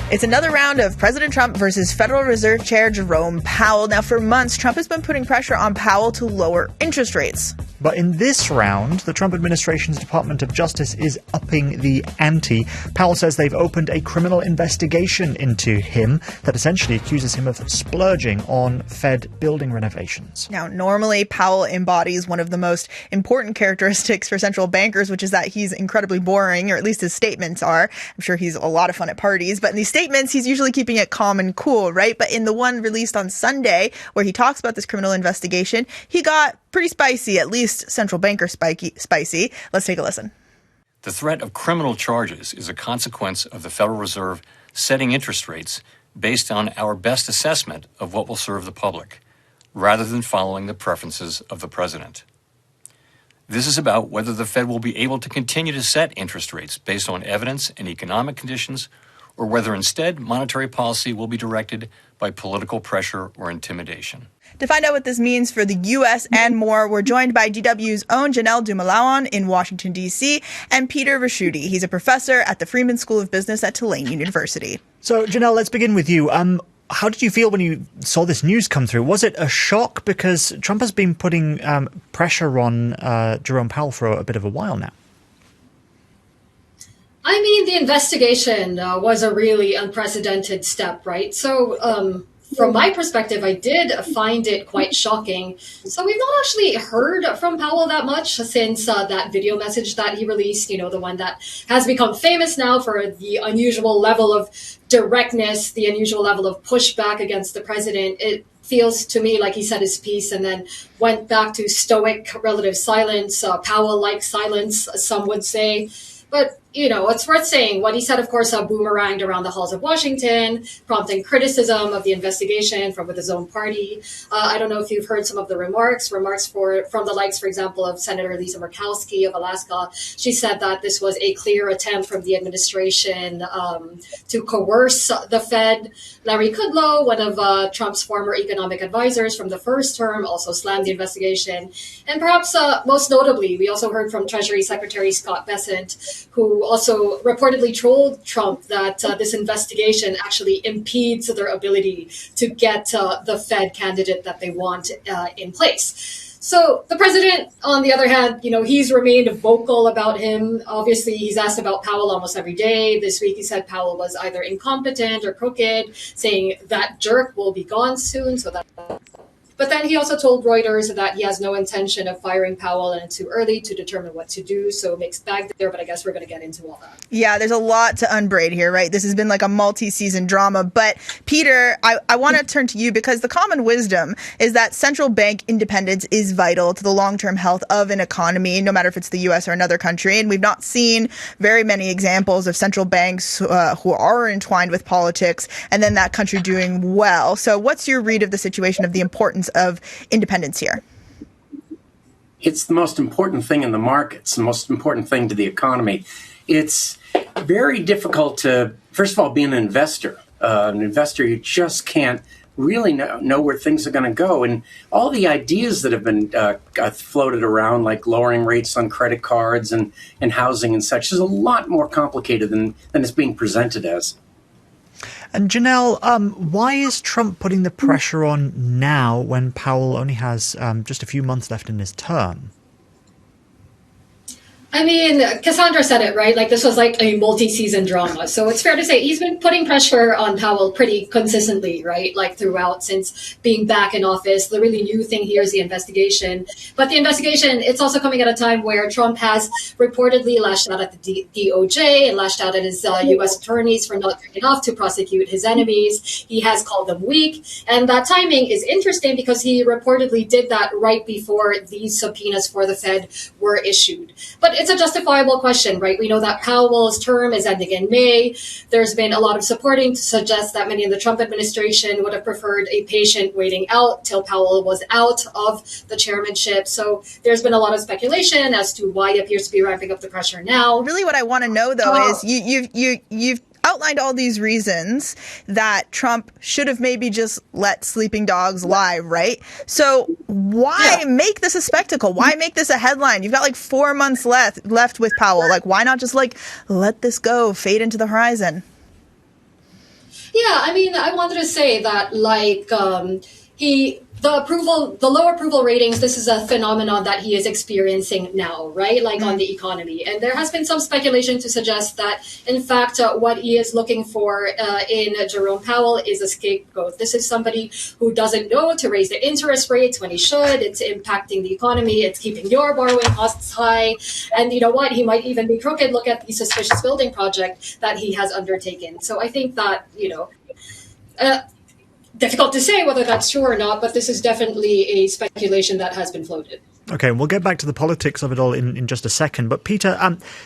It's another round of President Trump versus Federal Reserve Chair Jerome Powell. Now, for months, Trump has been putting pressure on Powell to lower interest rates. But in this round, the Trump administration's Department of Justice is upping the ante. Powell says they've opened a criminal investigation into him that essentially accuses him of splurging on Fed building renovations. Now, normally, Powell embodies one of the most important characteristics for central bankers, which is that he's incredibly boring, or at least his statements are. I'm sure he's a lot of fun at parties, but in these statements, he's usually keeping it calm and cool, right? But in the one released on Sunday, where he talks about this criminal investigation, he got pretty spicy, at least central banker spicy. Let's take a listen. The threat of criminal charges is a consequence of the Federal Reserve setting interest rates based on our best assessment of what will serve the public, rather than following the preferences of the president. This is about whether the Fed will be able to continue to set interest rates based on evidence and economic conditions, or whether instead monetary policy will be directed by political pressure or intimidation. To find out what this means for the U.S. and more, we're joined by DW's own Janelle Dumalaon in Washington, D.C., and Peter Ricchiuti. He's a professor at the Freeman School of Business at Tulane University. So, Janelle, let's begin with you. How did you feel when you saw this news come through? Was it a shock? Because Trump has been putting pressure on Jerome Powell for a bit of a while now. I mean, the investigation was a really unprecedented step, right? So from my perspective, I did find it quite shocking. So we've not actually heard from Powell that much since that video message that he released, you know, the one that has become famous now for the unusual level of directness, the unusual level of pushback against the president. It feels to me like he said his piece and then went back to stoic relative silence, Powell-like silence, some would say. But, you know, it's worth saying what he said, of course, boomeranged around the halls of Washington, prompting criticism of the investigation from with his own party. I don't know if you've heard some of the remarks from the likes, for example, of Senator Lisa Murkowski of Alaska. She said that this was a clear attempt from the administration to coerce the Fed. Larry Kudlow, one of Trump's former economic advisors from the first term, also slammed the investigation. And perhaps most notably, we also heard from Treasury Secretary Scott Bessent, who also reportedly trolled Trump that this investigation actually impedes their ability to get the Fed candidate that they want in place. So the president, on the other hand, you know, he's remained vocal about him. Obviously, he's asked about Powell almost every day. This week, he said Powell was either incompetent or crooked, saying that jerk will be gone soon. But then he also told Reuters that he has no intention of firing Powell and it's too early to determine what to do. So mixed bag there, but I guess we're going to get into all that. Yeah, there's a lot to unbraid here, right? This has been like a multi-season drama. But Peter, I want to turn to you because the common wisdom is that central bank independence is vital to the long-term health of an economy, no matter if it's the U.S. or another country. And we've not seen very many examples of central banks who are entwined with politics and then that country doing well. So what's your read of the situation, of the importance of independence here? It's the most important thing in the markets, the most important thing to the economy. It's very difficult to, first of all, be an investor. You just can't really know where things are going to go. And all the ideas that have been floated around, like lowering rates on credit cards and housing and such, is a lot more complicated than it's being presented as. And Janelle, why is Trump putting the pressure on now when Powell only has just a few months left in his term? I mean, Kassandra said it, right? Like, this was like a multi-season drama. So it's fair to say he's been putting pressure on Powell pretty consistently, right? Like throughout, since being back in office. The really new thing here is the investigation. But the investigation, it's also coming at a time where Trump has reportedly lashed out at the DOJ and lashed out at his U.S. attorneys for not doing enough to prosecute his enemies. He has called them weak. And that timing is interesting because he reportedly did that right before these subpoenas for the Fed were issued. But it's a justifiable question, right? We know that Powell's term is ending in May. There's been a lot of supporting to suggest that many in the Trump administration would have preferred a patient waiting out till Powell was out of the chairmanship. So there's been a lot of speculation as to why he appears to be ramping up the pressure now. Really, what I want to know, though, is you've outlined all these reasons that Trump should have maybe just let sleeping dogs lie, right? So why make this a spectacle? Why make this a headline? You've got like 4 months left with Powell. Like, why not just like let this go, fade into the horizon? Yeah, I mean, I wanted to say that, like, the low approval ratings, this is a phenomenon that he is experiencing now, right? Like on the economy. And there has been some speculation to suggest that, in fact, what he is looking for in Jerome Powell is a scapegoat. This is somebody who doesn't know to raise the interest rates when he should. It's impacting the economy. It's keeping your borrowing costs high. And you know what? He might even be crooked. Look at the suspicious building project that he has undertaken. So I think that, difficult to say whether that's true or not, but this is definitely a speculation that has been floated. Okay, we'll get back to the politics of it all in just a second. But Peter,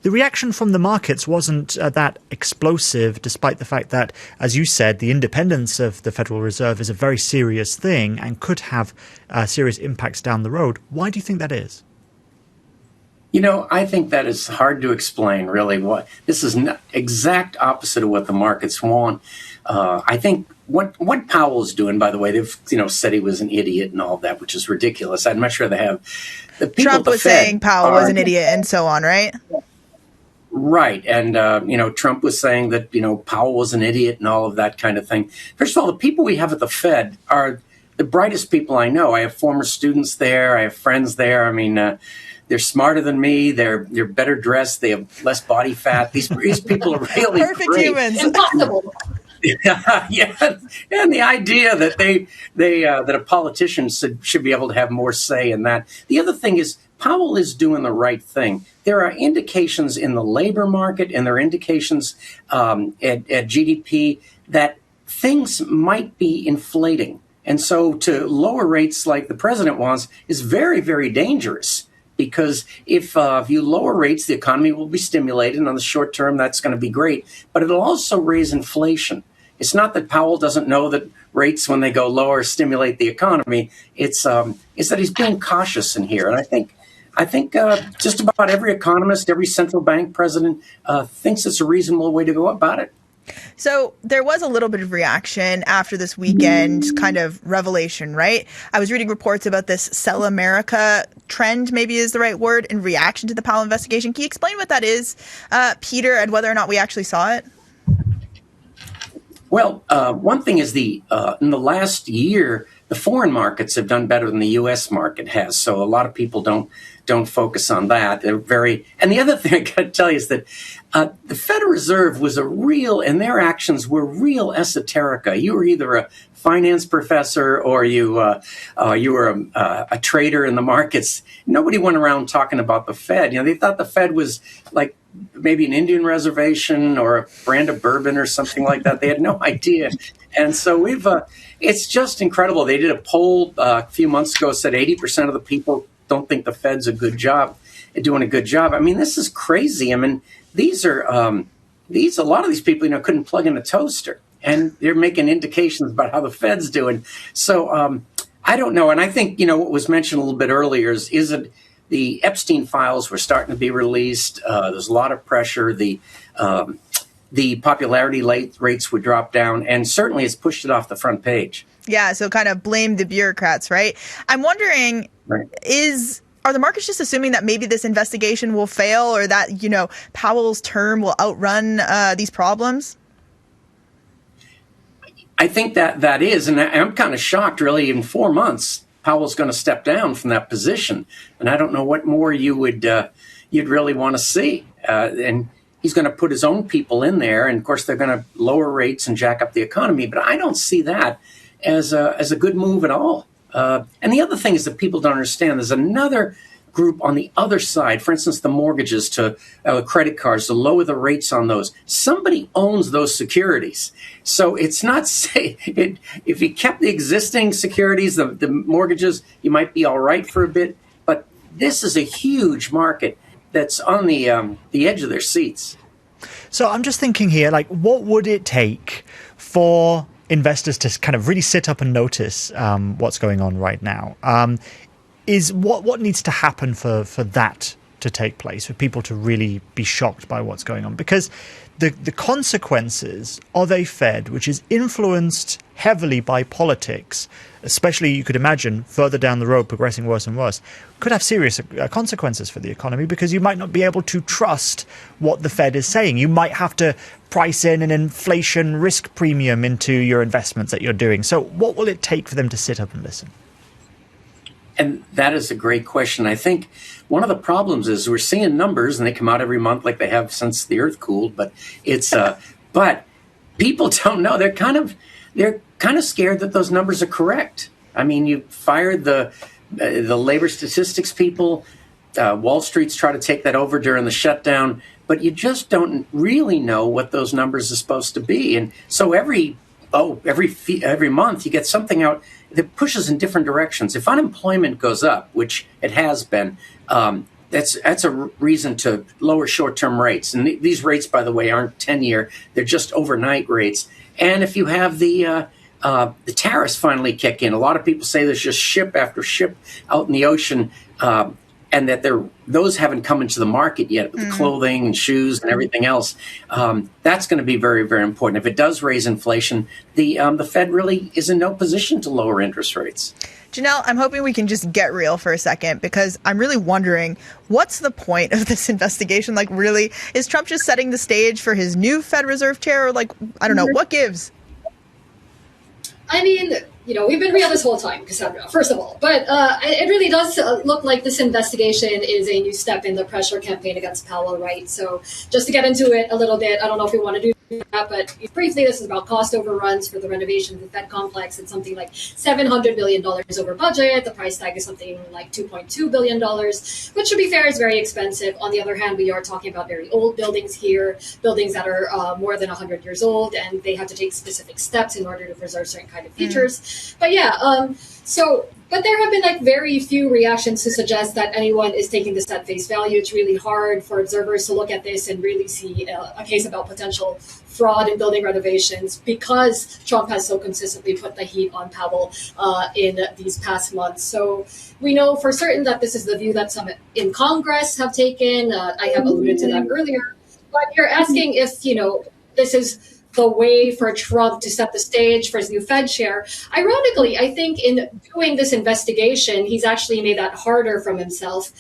the reaction from the markets wasn't that explosive, despite the fact that, as you said, the independence of the Federal Reserve is a very serious thing and could have serious impacts down the road. Why do you think that is? I think that is hard to explain, really. This is exact opposite of what the markets want. I think what Powell's doing, by the way, they've said he was an idiot and all that, which is ridiculous. I'd much rather have the people. Trump was saying Powell was an idiot and so on, right? Right, and Trump was saying that Powell was an idiot and all of that kind of thing. First of all, the people we have at the Fed are the brightest people I know. I have former students there. I have friends there. I mean. They're smarter than me. They're better dressed. They have less body fat. These people are really perfect great. humans. Impossible. Yeah, and the idea that that a politician should be able to have more say in that. The other thing is Powell is doing the right thing. There are indications in the labor market and there are indications at GDP that things might be inflating. And so to lower rates like the president wants is very, very dangerous. Because if you lower rates, the economy will be stimulated. And on the short term, that's going to be great. But it'll also raise inflation. It's not that Powell doesn't know that rates, when they go lower, stimulate the economy. It's that he's being cautious in here. And I think just about every economist, every central bank president thinks it's a reasonable way to go about it. So there was a little bit of reaction after this weekend kind of revelation, right? I was reading reports about this Sell America trend, maybe is the right word, in reaction to the Powell investigation. Can you explain what that is, Peter, and whether or not we actually saw it? Well, one thing is in the last year, the foreign markets have done better than the U.S. market has. So a lot of people don't focus on that. And the other thing I got to tell you is that the Federal Reserve was and their actions were real esoterica. You were either a finance professor or you were a trader in the markets. Nobody went around talking about the Fed. They thought the Fed was like maybe an Indian reservation or a brand of bourbon or something like that. They had no idea. And so it's just incredible. They did a poll a few months ago, said 80% of the people don't think the Fed's doing a good job. I mean, this is crazy. I mean, a lot of these people, couldn't plug in a toaster, and they're making indications about how the Fed's doing. So I don't know. And I think, what was mentioned a little bit earlier is it the Epstein files were starting to be released. There's a lot of pressure. The popularity rates would drop down, and certainly it's pushed it off the front page. Yeah, so kind of blame the bureaucrats, right? I'm wondering, Right. Are the markets just assuming that maybe this investigation will fail or that, Powell's term will outrun these problems? I think that is, and I'm kind of shocked, really. In 4 months, Powell's going to step down from that position, and I don't know what more you'd really want to see. And he's going to put his own people in there, and of course they're going to lower rates and jack up the economy. But I don't see that as a good move at all. And the other thing is that people don't understand. There's another group on the other side. For instance, the mortgages to credit cards, to lower the rates on those. Somebody owns those securities. So it's not safe. If you kept the existing securities, the mortgages, you might be all right for a bit. But this is a huge market that's on the edge of their seats. So I'm just thinking here, what would it take for investors to kind of really sit up and notice what's going on right now? Is what needs to happen for that to take place, for people to really be shocked by what's going on. Because the consequences of a Fed which is influenced heavily by politics, especially you could imagine further down the road progressing worse and worse, could have serious consequences for the economy, because you might not be able to trust what the Fed is saying. You might have to price in an inflation risk premium into your investments that you're doing. So what will it take for them to sit up and listen? And that is a great question. I think one of the problems is we're seeing numbers, and they come out every month like they have since the earth cooled. But it's but people don't know. They're kind of scared that those numbers are correct. I mean, you fired the labor statistics people. Wall Street's trying to take that over during the shutdown, but you just don't really know what those numbers are supposed to be. And so every month you get something out that pushes in different directions. If unemployment goes up, which it has been, that's a reason to lower short-term rates. And these rates, by the way, aren't 10-year; they're just overnight rates. And if you have the tariffs finally kick in, a lot of people say there's just ship after ship out in the ocean, and that those haven't come into the market yet, with the clothing and shoes and everything else. That's going to be very, very important. If it does raise inflation, the Fed really is in no position to lower interest rates. Janelle, I'm hoping we can just get real for a second, because I'm really wondering, what's the point of this investigation? Like, really, is Trump just setting the stage for his new Fed Reserve chair? Or, like, I don't know, what gives? I mean, we've been real this whole time, Kassandra, first of all. But it really does look like this investigation is a new step in the pressure campaign against Powell, right? So just to get into it a little bit, I don't know if we want to do that, but briefly, this is about cost overruns for the renovation of the Fed complex. It's something like $700 million over budget. The price tag is something like $2.2 billion, which, to be fair, is very expensive. On the other hand, we are talking about very old buildings here, buildings that are more than 100 years old, and they have to take specific steps in order to preserve certain kind of features. But yeah, but there have been very few reactions to suggest that anyone is taking this at face value. It's really hard for observers to look at this and really see a case about potential fraud in building renovations, because Trump has so consistently put the heat on Powell in these past months. So we know for certain that this is the view that some in Congress have taken. I have alluded to that earlier. But you're asking if, this is the way for Trump to set the stage for his new Fed chair. Ironically, I think in doing this investigation, he's actually made that harder for himself.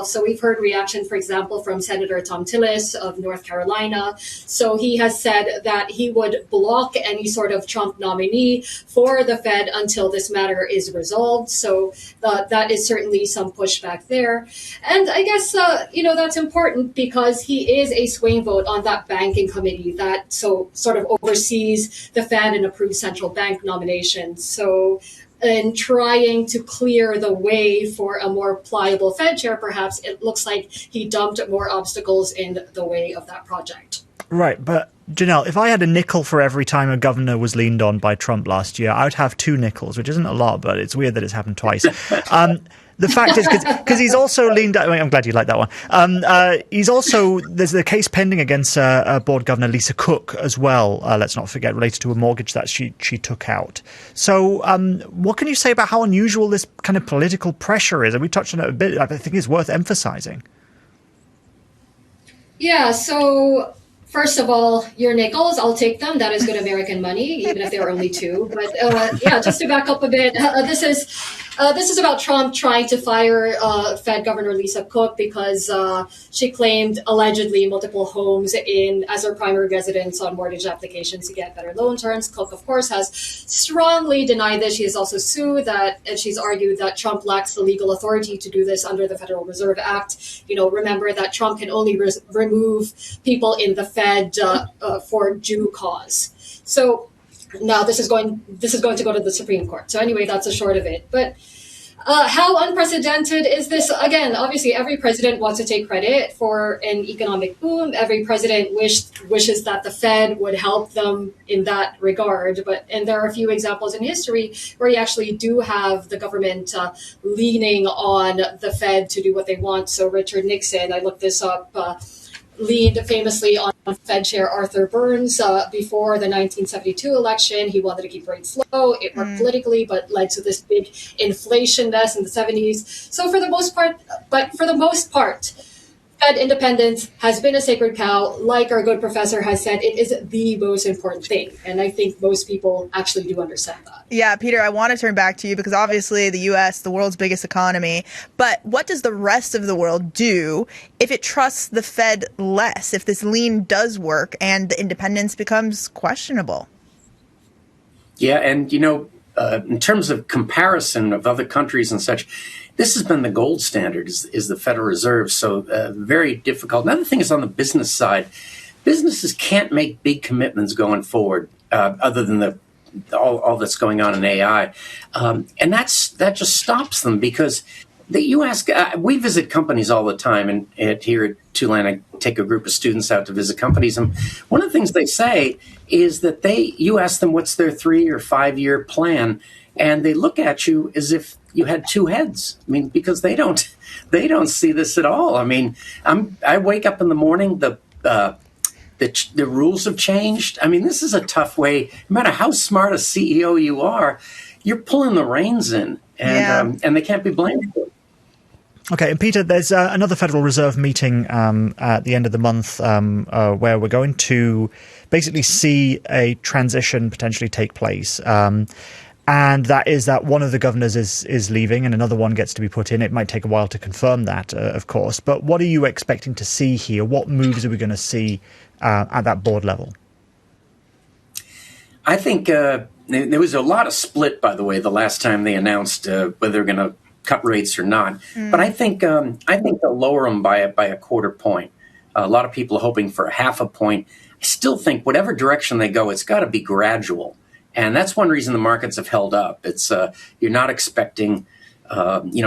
So we've heard reaction, for example, from Senator Thom Tillis of North Carolina. So he has said that he would block any sort of Trump nominee for the Fed until this matter is resolved. So that is certainly some pushback there. And I guess, that's important, because he is a swing vote on that banking committee that sort of oversees the Fed and approves central bank nominations. So in trying to clear the way for a more pliable Fed chair, perhaps, it looks like he dumped more obstacles in the way of that project. Right, but Janelle, if I had a nickel for every time a governor was leaned on by Trump last year, I would have 2 nickels, which isn't a lot, but it's weird that it's happened twice. The fact is, because he's also leaned... I'm glad you like that one. He's also... There's a case pending against board governor Lisa Cook as well, let's not forget, related to a mortgage that she took out. So what can you say about how unusual this kind of political pressure is? And we touched on it a bit. I think it's worth emphasizing. Yeah, so... First of all, your nickels, I'll take them. That is good American money, even if there are only 2. But just to back up a bit, this is about Trump trying to fire Fed Governor Lisa Cook because she claimed allegedly multiple homes as her primary residence on mortgage applications to get better loan terms. Cook, of course, has strongly denied this. She has also sued and she's argued that Trump lacks the legal authority to do this under the Federal Reserve Act. Remember that Trump can only remove people in the Fed for due cause. So now this is going to go to the Supreme Court. So anyway, that's the short of it. But how unprecedented is this? Again, obviously, every president wants to take credit for an economic boom. Every president wishes that the Fed would help them in that regard. And there are a few examples in history where you actually do have the government leaning on the Fed to do what they want. So Richard Nixon, I looked this up, leaned famously on Fed Chair Arthur Burns before the 1972 election. He wanted to keep rates low. It worked politically, but led to this big inflation mess in the 70s. So for the most part, Fed independence has been a sacred cow. Like our good professor has said, it is the most important thing. And I think most people actually do understand that. Yeah, Peter, I want to turn back to you because obviously the U.S., the world's biggest economy. But what does the rest of the world do if it trusts the Fed less, if this lean does work and the independence becomes questionable? Yeah, and, in terms of comparison of other countries and such, this has been the gold standard is the Federal Reserve. So very difficult. Another thing is on the business side. Businesses can't make big commitments going forward other than all that's going on in AI. And that just stops them because we visit companies all the time. And here at Tulane, I take a group of students out to visit companies. And one of the things they say is that you ask them what's their 3 or 5 year plan, and they look at you as if you had two heads. I mean, because they don't see this at all. I mean, I wake up in the morning, the rules have changed. I mean, this is a tough way. No matter how smart a CEO you are, you're pulling the reins in, and they can't be blamed for it. Okay, and Peter, there's another Federal Reserve meeting at the end of the month where we're going to basically see a transition potentially take place. And that is that one of the governors is leaving and another one gets to be put in. It might take a while to confirm that, of course. But what are you expecting to see here? What moves are we going to see at that board level? I think there was a lot of split, by the way, the last time they announced whether they're going to cut rates or not. But I think they'll lower them by a quarter point. A lot of people are hoping for a half a point. I still think whatever direction they go, it's got to be gradual. And that's one reason the markets have held up. It's you're not expecting,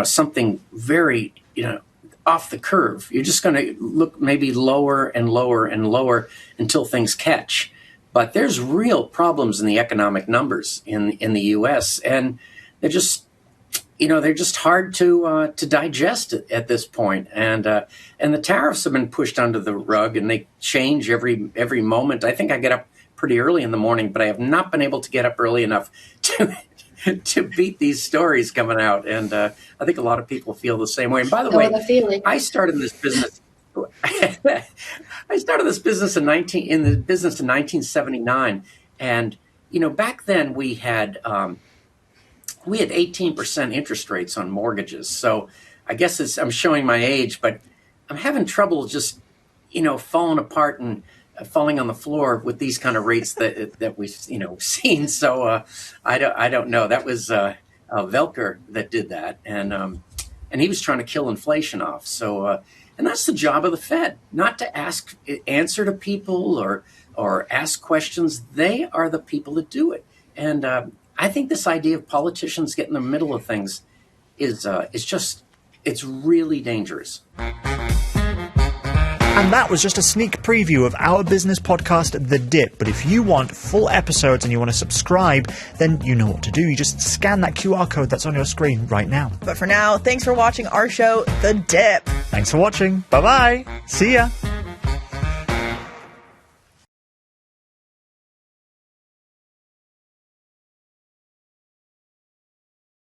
something very, off the curve. You're just going to look maybe lower and lower and lower until things catch. But there's real problems in the economic numbers in the U.S. and they're just hard to digest at this point. And the tariffs have been pushed under the rug and they change every moment. I think I get up pretty early in the morning, but I have not been able to get up early enough to beat these stories coming out. And I think a lot of people feel the same way. And by the way, I started this business. I started this business in 1979, and back then we had 18% interest rates on mortgages. So I guess I'm showing my age, but I'm having trouble just falling apart and falling on the floor with these kind of rates that we've seen. So I don't know. That was Velker that did that, and he was trying to kill inflation off. So and that's the job of the Fed, not to answer to people or ask questions. They are the people that do it. And I think this idea of politicians getting in the middle of things it's really dangerous. And that was just a sneak preview of our business podcast, The Dip. But if you want full episodes and you want to subscribe, then you know what to do. You just scan that QR code that's on your screen right now. But for now, thanks for watching our show, The Dip. Thanks for watching. Bye-bye. See ya.